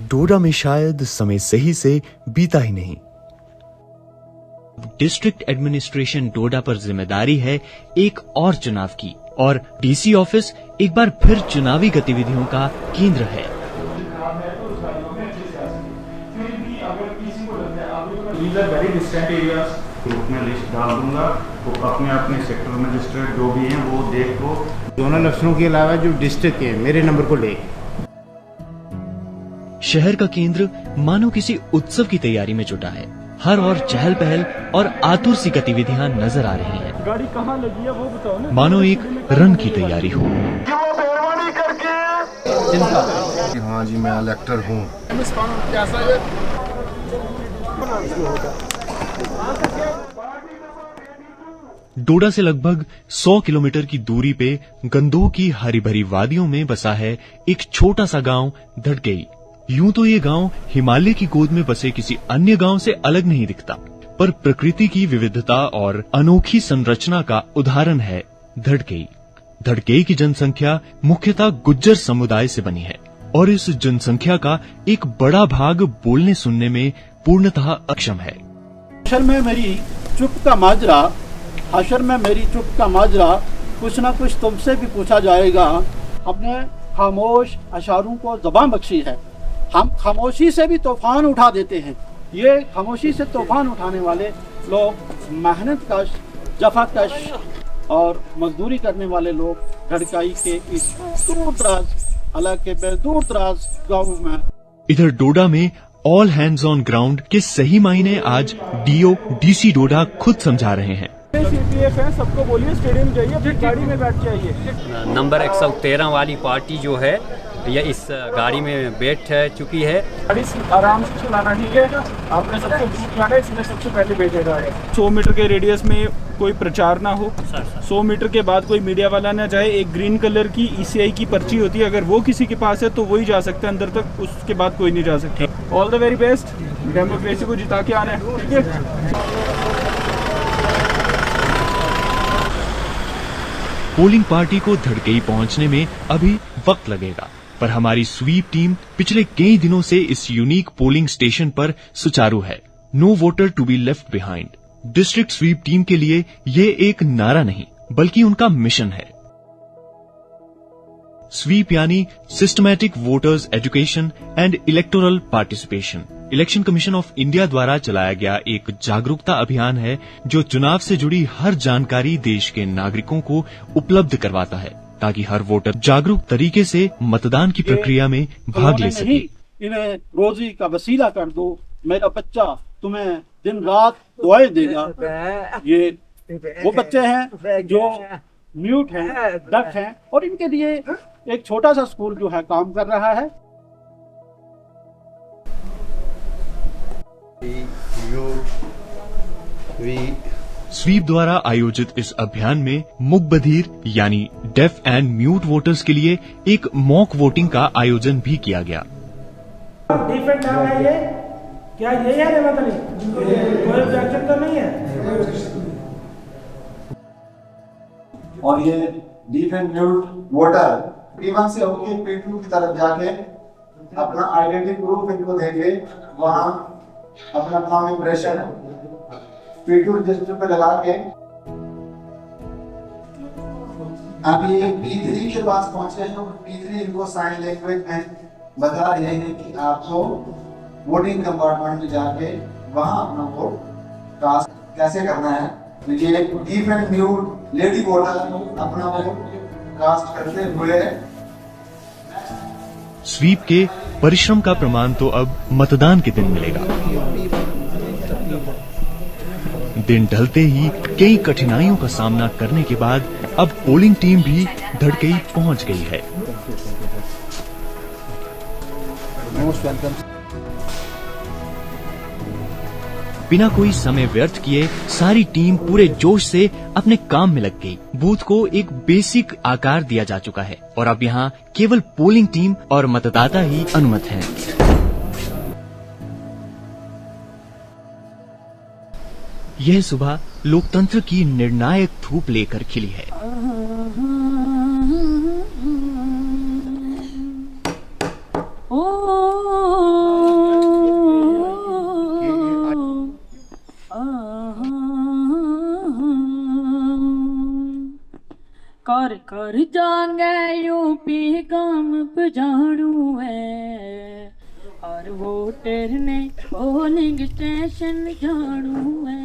डोडा में शायद समय सही से बीता ही नहीं। डिस्ट्रिक्ट एडमिनिस्ट्रेशन डोडा पर जिम्मेदारी है एक और चुनाव की, और डीसी ऑफिस एक बार फिर चुनावी गतिविधियों का केंद्र है। ग्रुप में लिस्ट डाल दूंगा, तो अपने अपने सेक्टर मजिस्ट्रेट जो भी हैं वो देख लो। जोनल अफसरों के अलावा जो डिस्ट्रिक्ट है मेरे नंबर को ले। शहर का केंद्र मानो किसी उत्सव की तैयारी में जुटा है। हर और चहल पहल और आतुर सी गतिविधियां नजर आ रही हैं। गाड़ी कहाँ लगी है वो बताओ ना। मानो एक रन की तैयारी हो। हाँ जी, मैं इलेक्टर हूँ। डोडा से लगभग 100 किलोमीटर की दूरी पे गंदोह की हरी भरी वादियों में बसा है एक छोटा सा गांव धड़कई। यूं तो ये गांव हिमालय की गोद में बसे किसी अन्य गांव से अलग नहीं दिखता, पर प्रकृति की विविधता और अनोखी संरचना का उदाहरण है धड़कई। धड़कई की जनसंख्या मुख्यतः गुज्जर समुदाय से बनी है, और इस जनसंख्या का एक बड़ा भाग बोलने सुनने में पूर्णतः अक्षम है। हशर में मेरी चुप का माजरा कुछ ना कुछ तुमसे भी पूछा जाएगा। अपने खामोश अशारों को ज़बान बख्शी है। हम खामोशी से भी तूफान उठा देते हैं। ये खामोशी से तूफान उठाने वाले लोग मेहनत कश, जफाकश और मजदूरी करने वाले लोग धड़कई के इस दूर दराज इलाके में, दूर दराज गाँव में। इधर डोडा में ऑल हैंड्स ऑन ग्राउंड के सही मायने आज डीओ डीसी डोडा खुद समझा रहे हैं। CPF है, सबको बोलिए स्टेडियम जाइए, फिर गाड़ी में बैठ जाइए। नंबर 113 वाली पार्टी जो है ये इस गाड़ी में बैठ चुकी है। गाड़ी आराम से चलाना, ठीक है। आपने सबसे दूर जाना है, इसलिए सबसे पहले भेजेगा। 100 मीटर के रेडियस में कोई प्रचार ना हो। 100 मीटर के बाद कोई मीडिया वाला ना जाए। एक ग्रीन कलर की ECI की पर्ची होती है, अगर वो किसी के पास है तो वही जा सकता है अंदर तक, उसके बाद कोई नहीं जा सकता। All the very best. Democracy को जिता के आना है, ठीक है। पोलिंग पार्टी को धड़कई पहुंचने में अभी वक्त लगेगा, पर हमारी स्वीप टीम पिछले कई दिनों से इस यूनिक पोलिंग स्टेशन पर सुचारू है। No voter to be left behind. District SVEEP team के लिए ये एक नारा नहीं, बल्कि उनका मिशन है। स्वीप यानी systematic voters education and electoral participation. Election commission of India द्वारा चलाया गया एक जागरूकता अभियान है जो चुनाव से जुड़ी हर जानकारी देश के नागरिकों को उपलब्ध करवाता है, ताकि हर वोटर जागरूक तरीके से मतदान की प्रक्रिया में भाग ले सके। इन्हें रोजी का वसीला कर दो, मेरा बच्चा तुम्हें दिन रात दुआएं देगा। ये वो बच्चे हैं जो म्यूट हैं, डफ हैं, और इनके लिए एक छोटा सा स्कूल जो है काम कर रहा है। स्वीप द्वारा आयोजित इस अभियान में मूक बधिर यानी डेफ एंड म्यूट वोटर्स के लिए एक मॉक वोटिंग का आयोजन भी किया गया। डिफेंड नाम है ये, क्या ये है मतलब कोई ऑब्जेक्शन तो नहीं है। और ये deaf and mute voter P1 से होके P2 की तरफ जाके अपना आइडेंटिटी प्रूफ इनको देंगे, वहाँ अपना नाम इंप्रेशन P2 रजिस्टर पे लगा के अभी P3 के पास पहुंचे हैं। P3 इनको साइन लैंग्वेज में बता रहे हैं कि आपको वोटिंग कंपार्टमेंट में जाके वहाँ अपना वोट कास्ट कैसे करना है। ये deaf and mute lady voter अपना वोट कास्ट करते हुए स्वीप के परिश्रम का प्रमाण तो अब मतदान के दिन मिलेगा। दिन ढलते ही कई कठिनाइयों का सामना करने के बाद अब पोलिंग टीम भी धड़कई पहुंच गई है। बिना कोई समय व्यर्थ किए सारी टीम पूरे जोश से अपने काम में लग गई। बूथ को एक बेसिक आकार दिया जा चुका है और अब यहाँ केवल पोलिंग टीम और मतदाता ही अनुमत हैं। यह सुबह लोकतंत्र की निर्णायक धूप लेकर खिली है। ओ कर जाएंगे यूपी काम पजाड़ू है, हर वोटर ने पोलिंग स्टेशन जाड़ू है,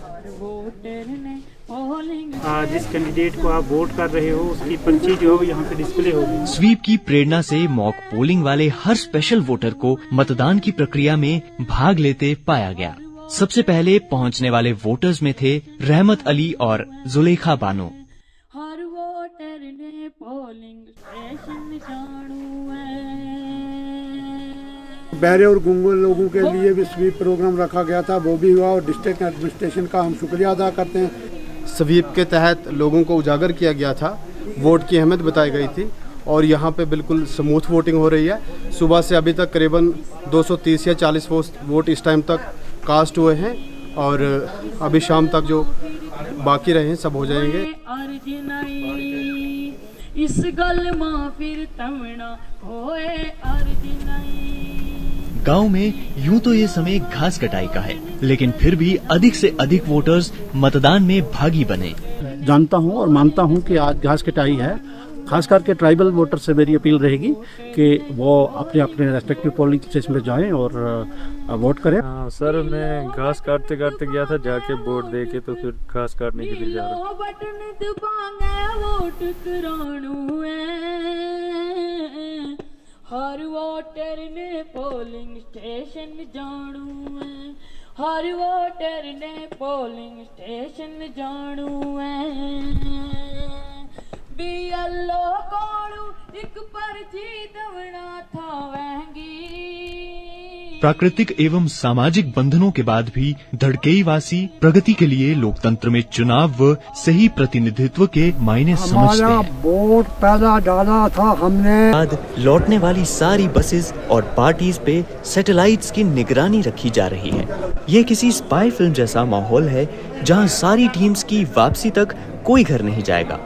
हर वोटर ने पोलिंग। जिस कैंडिडेट को आप वोट कर रहे हो उसकी पर्ची जो है यहाँ पे डिस्प्ले होगी। स्वीप की प्रेरणा से मॉक पोलिंग वाले हर स्पेशल वोटर को मतदान की प्रक्रिया में भाग लेते पाया गया। सबसे पहले पहुंचने वाले वोटर्स में थे रहमत अली और जुलेखा बानो। हर वोटर ने पोलिंग स्टेशन जाड़ू है। बहरे और गूंगे लोगों के लिए भी स्वीप प्रोग्राम रखा गया था, वो भी हुआ और डिस्ट्रिक्ट एडमिनिस्ट्रेशन का हम शुक्रिया अदा करते हैं। स्वीप के तहत लोगों को उजागर किया गया था, वोट की अहमियत बताई गई थी और यहाँ पे बिल्कुल स्मूथ वोटिंग हो रही है। सुबह से अभी तक करीबन 230 या 40 वोट इस टाइम तक कास्ट हुए हैं और अभी शाम तक जो बाकी रहे हैं सब हो जाएंगे। इस गल मां फिर तमना होए अर्जी नहीं। गांव में यूं तो ये समय घास कटाई का है, लेकिन फिर भी अधिक से अधिक वोटर्स मतदान में भागी बने। जानता हूं और मानता हूं कि आज घास कटाई है, खास करके ट्राइबल वोटर से मेरी अपील रहेगी कि वो अपने अपने रेस्पेक्टिव पोलिंग स्टेशन में जाएं और वोट करें। सर मैं घास काटते काटते गया था, जाके वोट दे के तो फिर घास काटने के लिए जा रहा हूं। हर वोटर ने पोलिंग स्टेशन जाणू है, हर वोटर ने पोलिंग स्टेशन जाणू है। बीएलओ कोड़ू एक पर्ची दवना था वहंगी। प्राकृतिक एवं सामाजिक बंधनों के बाद भी धड़कई वासी प्रगति के लिए लोकतंत्र में चुनाव व सही प्रतिनिधित्व के मायने समझते हैं। वोट पहला डाला था हमने। बाद लौटने वाली सारी बसेस और पार्टीज पे सैटेलाइट्स की निगरानी रखी जा रही है। ये किसी स्पाई फिल्म जैसा माहौल है जहां सारी टीम्स की वापसी तक कोई घर नहीं जाएगा।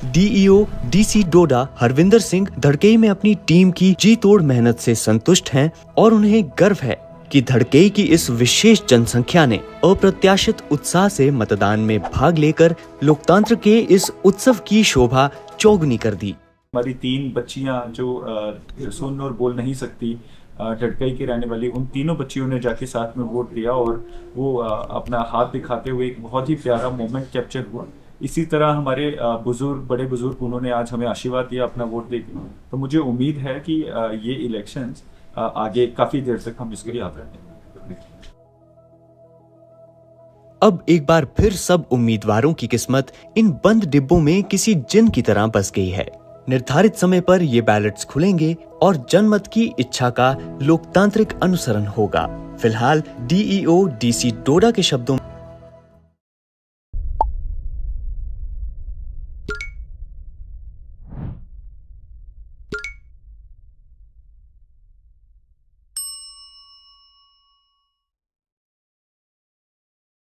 डीईओ डीसी डोडा हरविंदर सिंह धड़कई में अपनी टीम की जी तोड़ मेहनत से संतुष्ट हैं और उन्हें गर्व है कि धड़कई की इस विशेष जनसंख्या ने अप्रत्याशित उत्साह से मतदान में भाग लेकर लोकतंत्र के इस उत्सव की शोभा चौगुनी कर दी। हमारी 3 बच्चियां जो सुन और बोल नहीं सकती, धड़कई की रहने वाली, उन तीनों बच्चियों ने जाके साथ में वोट दिया और वो अपना हाथ दिखाते हुए एक बहुत ही प्यारा मोमेंट कैप्चर हुआ। इसी तरह हमारे बड़े बुजुर्ग उन्होंने आज हमें आशीर्वाद दिया अपना वोट देके। तो मुझे उम्मीद है कि ये इलेक्शंस आगे काफी देर तक हम इसको याद रखेंगे। अब एक बार फिर सब उम्मीदवारों की किस्मत इन बंद डिब्बों में किसी जिन की तरह बस गई है। निर्धारित समय पर ये बैलेट्स खुलेंगे और जनमत की इच्छा का लोकतांत्रिक अनुसरण होगा। फिलहाल डीईओ डीसी डोडा के शब्दों